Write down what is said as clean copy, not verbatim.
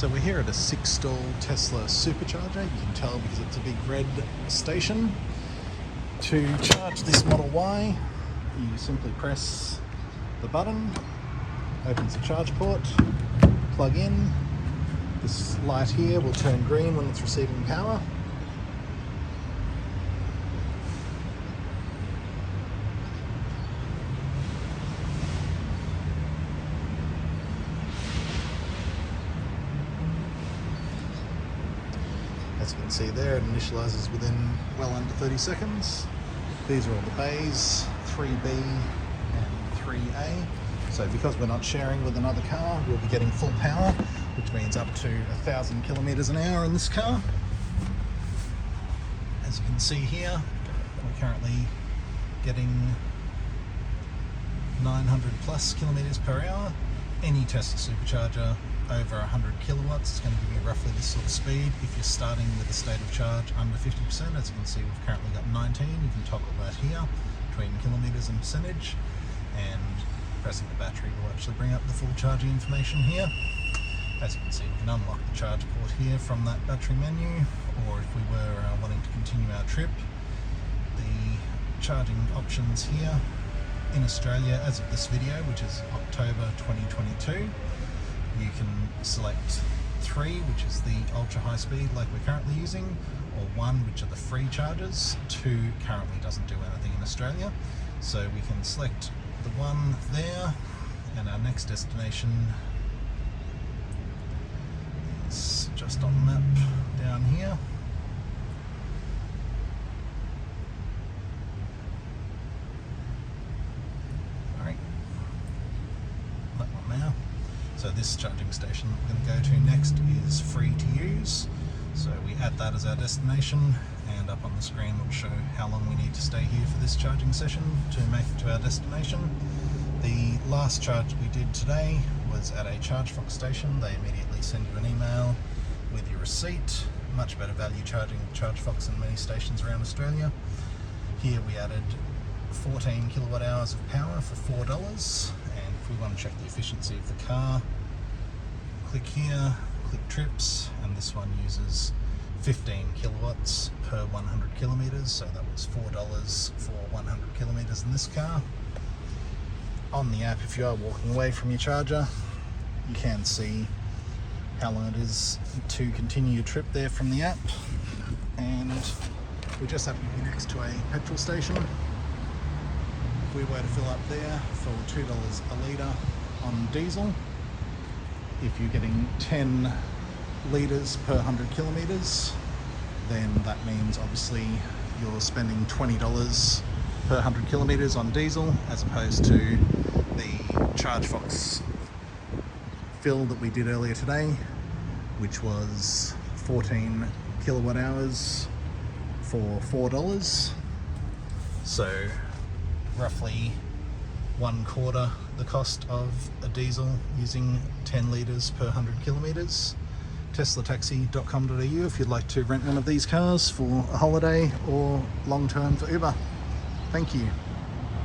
So we're here at a 6-stall Tesla SuperCharger. You can tell because it's a big red station. To charge this Model Y, you simply press the button, opens the charge port, plug in. This light here will turn green when it's receiving power. As you can see there, it initializes within well under 30 seconds. These are all the bays, 3B and 3A. So because we're not sharing with another car, we'll be getting full power, which means up to 1,000 kilometers an hour in this car. As you can see here, we're currently getting 900 plus kilometers per hour. Any Tesla SuperCharger over 100 kilowatts is going to give you roughly this sort of speed. If you're starting with a state of charge under 50%, as you can see, we've currently got 19. You can toggle that here between kilometers and percentage, and pressing the battery will actually bring up the full charging information here. As you can see, we can unlock the charge port here from that battery menu, or if we were wanting to continue our trip, the charging options here in Australia as of this video, which is October 2022, you can select 3, which is the ultra high speed like we're currently using, or 1, which are the free chargers. 2 currently doesn't do anything in Australia, so we can select the 1 there, and our next destination is just on the map down here. So this charging station that we're going to go to next is free to use. So we add that as our destination, and up on the screen will show how long we need to stay here for this charging session to make it to our destination. The last charge we did today was at a ChargeFox station. They immediately send you an email with your receipt. Much better value charging ChargeFox than many stations around Australia. Here we added 14 kilowatt hours of power for $4. If we want to check the efficiency of the car, click here, click trips, and this one uses 15 kilowatts per 100 kilometers, so that was $4 for 100 kilometers in this car. On the app, if you are walking away from your charger, you can see how long it is to continue your trip there from the app. And we just happen to be next to a petrol station. If we were to fill up there for $2 a litre on diesel, if you're getting 10 litres per 100 kilometres, then that means obviously you're spending $20 per 100 kilometres on diesel, as opposed to the ChargeFox fill that we did earlier today, which was 14 kilowatt hours for $4. So roughly 1/4 the cost of a diesel using 10 litres per 100 kilometres. Tesla-Taxi.com.au if you'd like to rent one of these cars for a holiday or long term for Uber. Thank you.